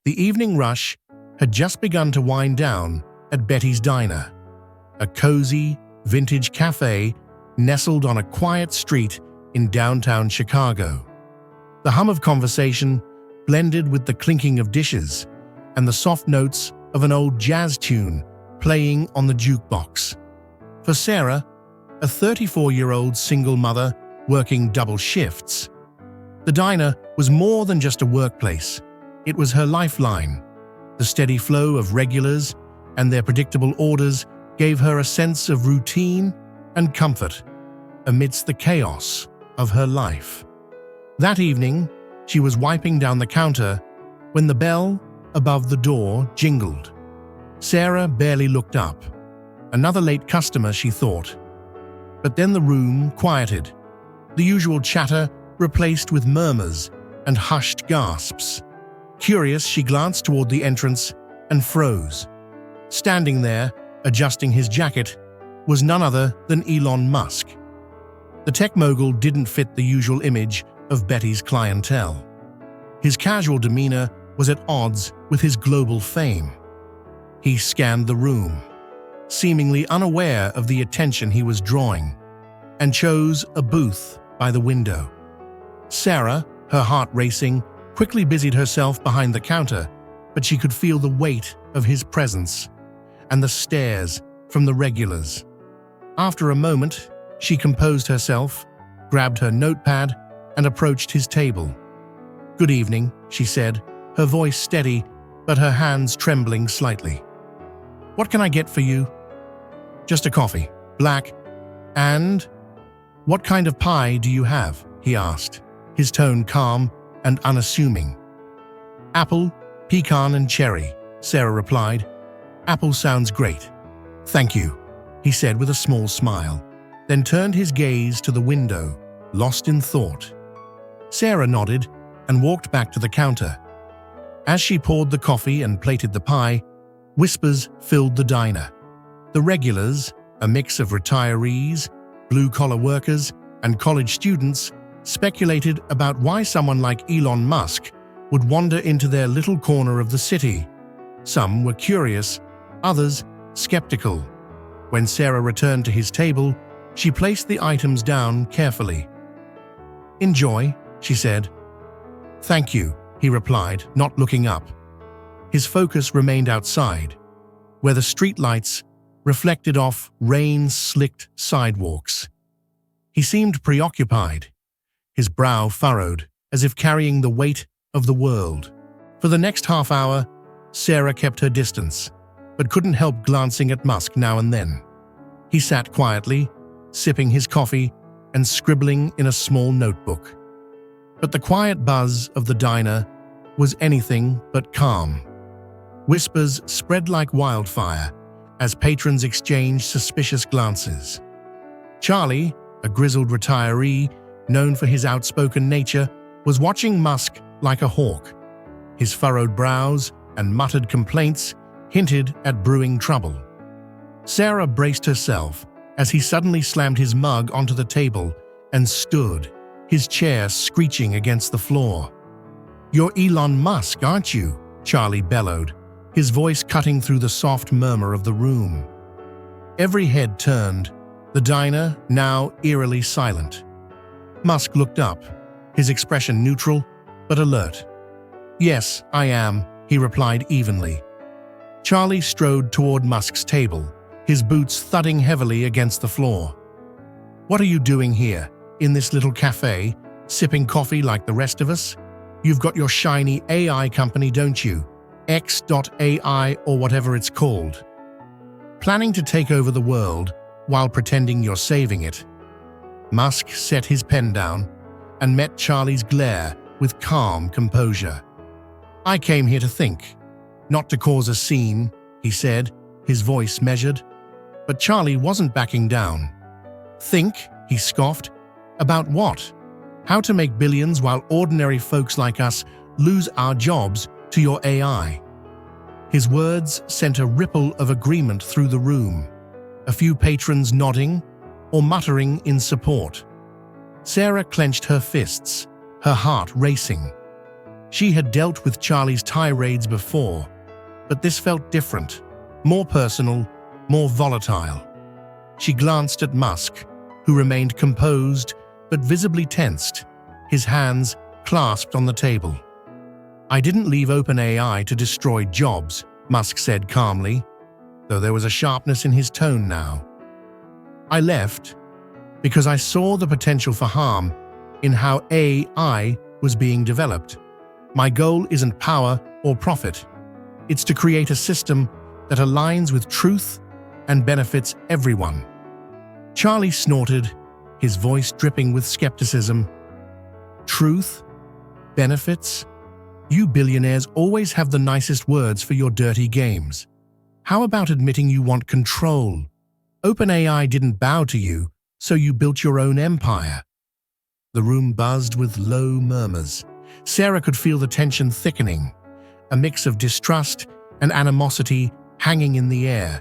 The evening rush had just begun to wind down at Betty's Diner, a cozy, vintage cafe nestled on a quiet street in downtown Chicago. The hum of conversation blended with the clinking of dishes and the soft notes of an old jazz tune playing on the jukebox. For Sarah, a 34-year-old single mother working double shifts, the diner was more than just a workplace. It was her lifeline. The steady flow of regulars and their predictable orders gave her a sense of routine and comfort amidst the chaos of her life. That evening, she was wiping down the counter when the bell above the door jingled. Sarah barely looked up. Another late customer, she thought. But then the room quieted, the usual chatter replaced with murmurs and hushed gasps. Curious, she glanced toward the entrance and froze. Standing there, adjusting his jacket, was none other than Elon Musk. The tech mogul didn't fit the usual image of Betty's clientele. His casual demeanor was at odds with his global fame. He scanned the room, seemingly unaware of the attention he was drawing, and chose a booth by the window. Sarah, her heart racing, quickly busied herself behind the counter, but she could feel the weight of his presence and the stares from the regulars. After a moment, she composed herself, grabbed her notepad, and approached his table. "Good evening," she said, her voice steady, but her hands trembling slightly. "What can I get for you?" "Just a coffee, black. And what kind of pie do you have?" he asked, his tone calm and unassuming. "Apple, pecan, and cherry," Sarah replied. "Apple sounds great." "Thank you," he said with a small smile, then turned his gaze to the window, lost in thought. Sarah nodded and walked back to the counter. As she poured the coffee and plated the pie, whispers filled the diner. The regulars, a mix of retirees, blue-collar workers, and college students, speculated about why someone like Elon Musk would wander into their little corner of the city. Some were curious, others skeptical. When Sarah returned to his table, she placed the items down carefully. "Enjoy," she said. "Thank you," he replied, not looking up. His focus remained outside, where the streetlights reflected off rain-slicked sidewalks. He seemed preoccupied, his brow furrowed, as if carrying the weight of the world. For the next half hour, Sarah kept her distance, but couldn't help glancing at Musk now and then. He sat quietly, sipping his coffee and scribbling in a small notebook. But the quiet buzz of the diner was anything but calm. Whispers spread like wildfire as patrons exchanged suspicious glances. Charlie, a grizzled retiree known for his outspoken nature, was watching Musk like a hawk. His furrowed brows and muttered complaints hinted at brewing trouble. Sarah braced herself as he suddenly slammed his mug onto the table and stood, his chair screeching against the floor. "You're Elon Musk, aren't you?" Charlie bellowed, his voice cutting through the soft murmur of the room. Every head turned, the diner now eerily silent. Musk looked up, his expression neutral but alert. "Yes, I am," he replied evenly. Charlie strode toward Musk's table, his boots thudding heavily against the floor. "What are you doing here, in this little cafe, sipping coffee like the rest of us? You've got your shiny AI company, don't you? X.AI or whatever it's called. Planning to take over the world while pretending you're saving it." Musk set his pen down and met Charlie's glare with calm composure. "I came here to think, not to cause a scene," he said, his voice measured. But Charlie wasn't backing down. "Think?" he scoffed. "About what? How to make billions while ordinary folks like us lose our jobs to your AI." His words sent a ripple of agreement through the room, a few patrons nodding or muttering in support. Sarah clenched her fists, her heart racing. She had dealt with Charlie's tirades before, but this felt different, more personal, more volatile. She glanced at Musk, who remained composed but visibly tensed, his hands clasped on the table. "I didn't leave OpenAI to destroy jobs," Musk said calmly, though there was a sharpness in his tone now. "I left because I saw the potential for harm in how AI was being developed. My goal isn't power or profit. It's to create a system that aligns with truth and benefits everyone." Charlie snorted, his voice dripping with skepticism. "Truth? Benefits? You billionaires always have the nicest words for your dirty games. How about admitting you want control? OpenAI didn't bow to you, so you built your own empire." The room buzzed with low murmurs. Sarah could feel the tension thickening, a mix of distrust and animosity hanging in the air.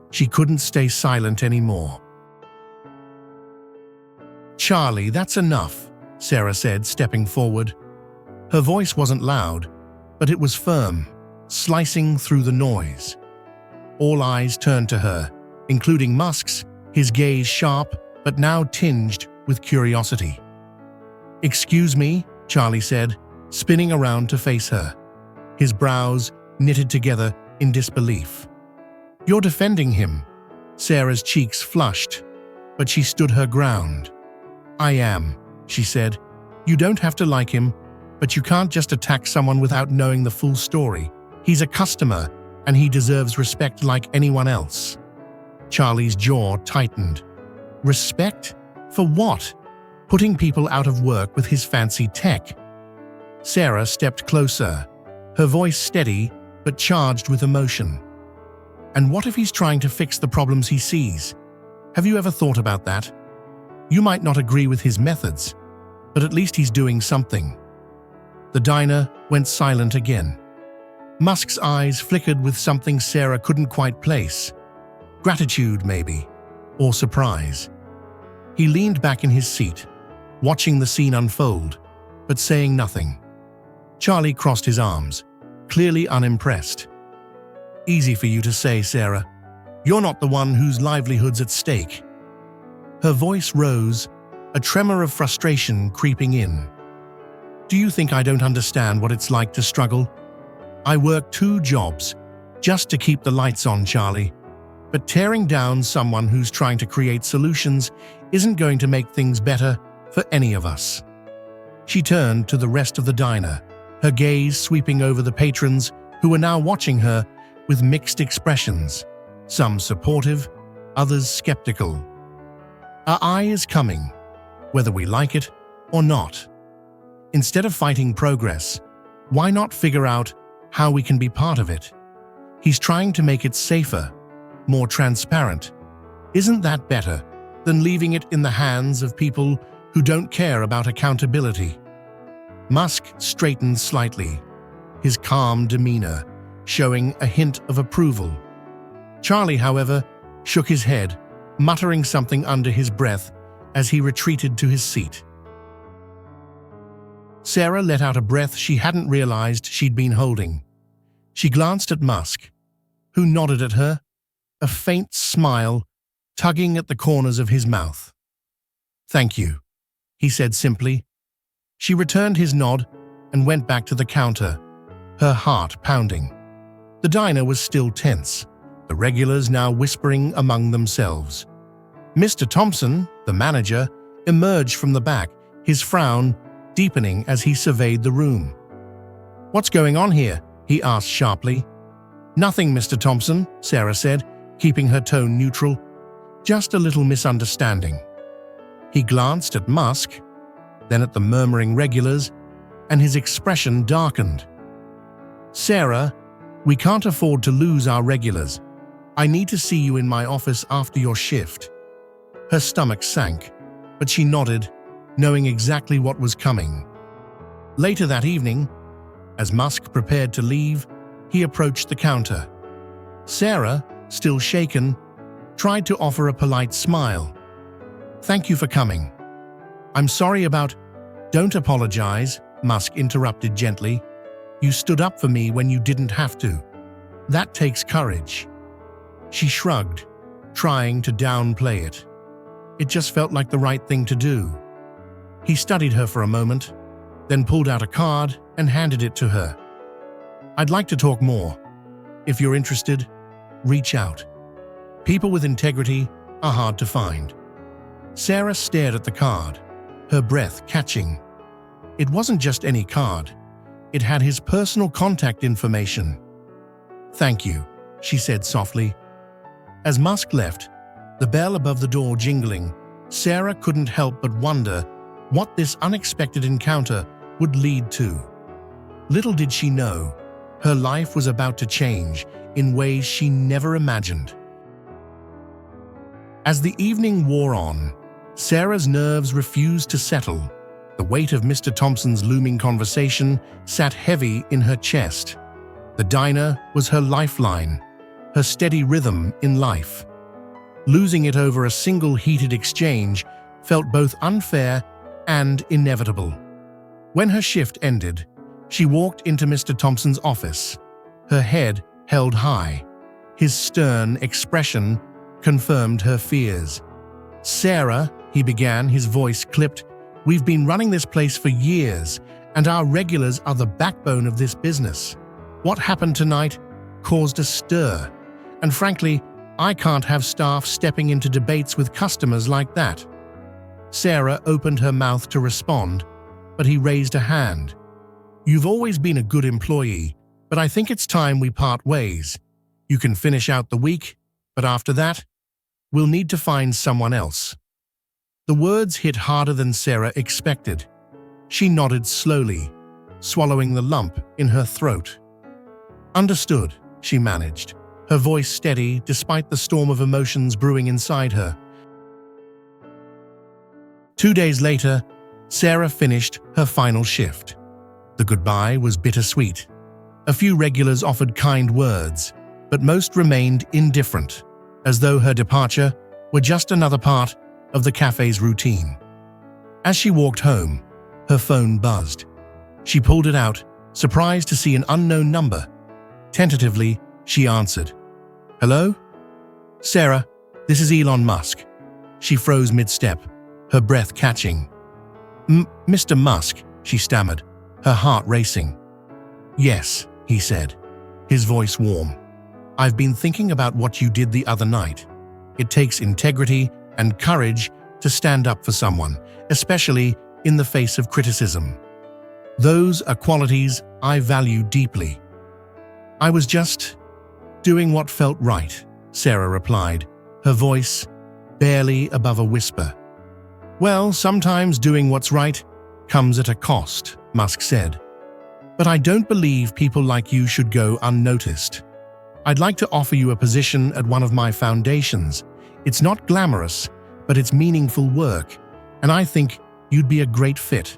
She couldn't stay silent anymore. "Charlie, that's enough," Sarah said, stepping forward. Her voice wasn't loud, but it was firm, slicing through the noise. All eyes turned to her, including Musk's, his gaze sharp but now tinged with curiosity. "Excuse me," Charlie said, spinning around to face her, his brows knitted together in disbelief. "You're defending him." Sarah's cheeks flushed, but she stood her ground. "I am," she said. "You don't have to like him, but you can't just attack someone without knowing the full story. He's a customer, and he deserves respect like anyone else." Charlie's jaw tightened. Respect? For what? Putting people out of work with his fancy tech. Sarah stepped closer, her voice steady but charged with emotion. "And what if he's trying to fix the problems he sees? Have you ever thought about that? You might not agree with his methods, but at least he's doing something." The diner went silent again. Musk's eyes flickered with something Sarah couldn't quite place. Gratitude, maybe, or surprise. He leaned back in his seat, watching the scene unfold, but saying nothing. Charlie crossed his arms, clearly unimpressed. "Easy for you to say, Sarah. You're not the one whose livelihood's at stake." Her voice rose, a tremor of frustration creeping in. "Do you think I don't understand what it's like to struggle? I work 2 jobs just to keep the lights on, Charlie. But tearing down someone who's trying to create solutions isn't going to make things better for any of us." She turned to the rest of the diner, her gaze sweeping over the patrons who were now watching her with mixed expressions, some supportive, others skeptical. "Our eye is coming, whether we like it or not. Instead of fighting progress, why not figure out how we can be part of it? He's trying to make it safer, more transparent. Isn't that better than leaving it in the hands of people who don't care about accountability?" Musk straightened slightly, his calm demeanor showing a hint of approval. Charlie, however, shook his head, muttering something under his breath as he retreated to his seat. Sarah let out a breath she hadn't realized she'd been holding. She glanced at Musk, who nodded at her, a faint smile tugging at the corners of his mouth. "Thank you," he said simply. She returned his nod and went back to the counter, her heart pounding. The diner was still tense, the regulars now whispering among themselves. Mr. Thompson, the manager, emerged from the back, his frown deepening as he surveyed the room. "What's going on here?" he asked sharply. "Nothing, Mr. Thompson," Sarah said, keeping her tone neutral. "Just a little misunderstanding." He glanced at Musk, then at the murmuring regulars, and his expression darkened. "Sarah, we can't afford to lose our regulars. I need to see you in my office after your shift." Her stomach sank, but she nodded, knowing exactly what was coming. Later that evening, as Musk prepared to leave, he approached the counter. Sarah, still shaken, tried to offer a polite smile. "Thank you for coming." "I'm sorry about—" "Don't apologize," Musk interrupted gently. You stood up for me when you didn't have to. That takes courage." She shrugged, trying to downplay it. It just felt like the right thing to do. He studied her for a moment, then pulled out a card and handed it to her. "I'd like to talk more. If you're interested, reach out. People with integrity are hard to find." Sarah stared at the card, her breath catching. It wasn't just any card. It had his personal contact information. "Thank you," she said softly. As Musk left, the bell above the door jingling, Sarah couldn't help but wonder what this unexpected encounter would lead to. Little did she know, her life was about to change in ways she never imagined. As the evening wore on, Sarah's nerves refused to settle. The weight of Mr. Thompson's looming conversation sat heavy in her chest. The diner was her lifeline, her steady rhythm in life. Losing it over a single heated exchange felt both unfair and inevitable. When her shift ended, she walked into Mr. Thompson's office, her head held high. His stern expression confirmed her fears. "Sarah," he began, his voice clipped, "we've been running this place for years, and our regulars are the backbone of this business. What happened tonight caused a stir, and frankly, I can't have staff stepping into debates with customers like that." Sarah opened her mouth to respond, but he raised a hand. "You've always been a good employee, but I think it's time we part ways. You can finish out the week, but after that, we'll need to find someone else." The words hit harder than Sarah expected. She nodded slowly, swallowing the lump in her throat. "Understood," she managed, her voice steady despite the storm of emotions brewing inside her. 2 days later, Sarah finished her final shift. The goodbye was bittersweet. A few regulars offered kind words, but most remained indifferent, as though her departure were just another part of the cafe's routine. As she walked home, her phone buzzed. She pulled it out, surprised to see an unknown number. Tentatively, she answered. "Hello? Sarah, this is Elon Musk." She froze mid-step, her breath catching. Mr. Musk," she stammered, her heart racing. "Yes," he said, his voice warm. "I've been thinking about what you did the other night. It takes integrity and courage to stand up for someone, especially in the face of criticism. Those are qualities I value deeply." "I was just doing what felt right," Sarah replied, her voice barely above a whisper. "Well, sometimes doing what's right comes at a cost," Musk said. "But I don't believe people like you should go unnoticed. I'd like to offer you a position at one of my foundations. It's not glamorous, but it's meaningful work, and I think you'd be a great fit."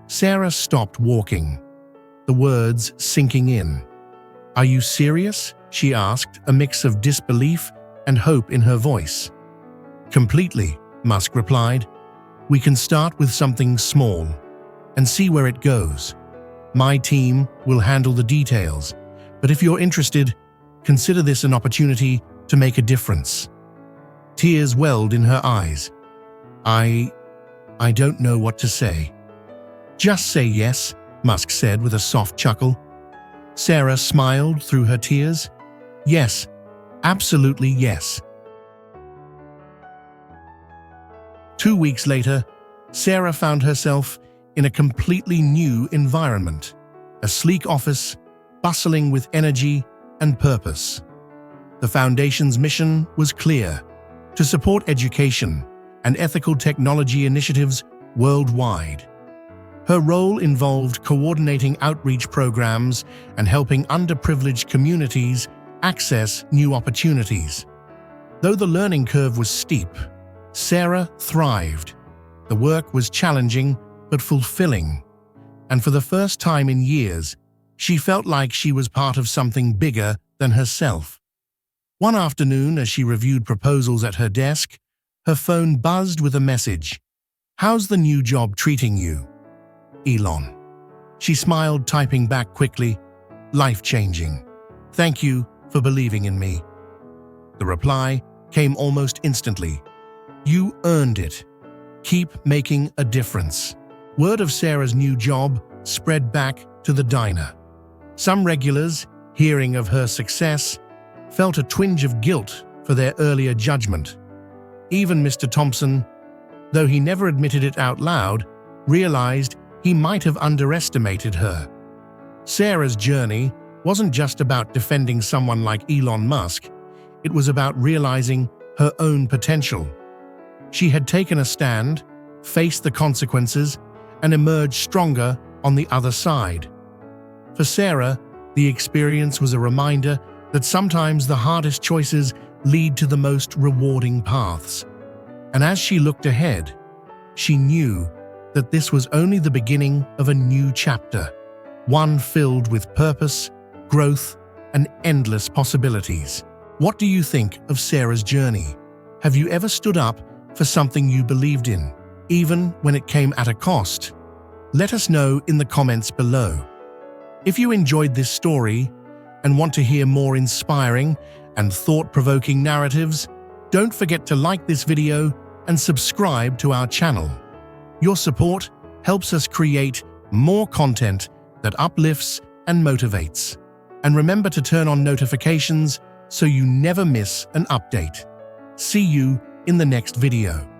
Sarah stopped walking, the words sinking in. "Are you serious?" she asked, a mix of disbelief and hope in her voice. "Completely," Musk replied. "We can start with something small and see where it goes. My team will handle the details, but if you're interested, consider this an opportunity to make a difference." Tears welled in her eyes. I don't know what to say." "Just say yes," Musk said with a soft chuckle. Sarah smiled through her tears. "Yes, absolutely yes." 2 weeks later, Sarah found herself in a completely new environment, a sleek office bustling with energy and purpose. The Foundation's mission was clear: to support education and ethical technology initiatives worldwide. Her role involved coordinating outreach programs and helping underprivileged communities access new opportunities. Though the learning curve was steep, Sarah thrived. The work was challenging but fulfilling, and for the first time in years, she felt like she was part of something bigger than herself. One afternoon, as she reviewed proposals at her desk, her phone buzzed with a message. "How's the new job treating you? Elon." She smiled, typing back quickly, "Life-changing. Thank you for believing in me." The reply came almost instantly. "You earned it. Keep making a difference." Word of Sarah's new job spread back to the diner. Some regulars, hearing of her success, felt a twinge of guilt for their earlier judgment. Even Mr. Thompson, though he never admitted it out loud, realized he might have underestimated her. Sarah's journey wasn't just about defending someone like Elon Musk, it was about realizing her own potential. She had taken a stand, faced the consequences, and emerged stronger on the other side. For Sarah, the experience was a reminder that sometimes the hardest choices lead to the most rewarding paths. And as she looked ahead, she knew that this was only the beginning of a new chapter, one filled with purpose, growth, and endless possibilities. What do you think of Sarah's journey? Have you ever stood up for something you believed in, even when it came at a cost? Let us know in the comments below. If you enjoyed this story and want to hear more inspiring and thought-provoking narratives, don't forget to like this video and subscribe to our channel. Your support helps us create more content that uplifts and motivates. And remember to turn on notifications so you never miss an update. See you in the next video.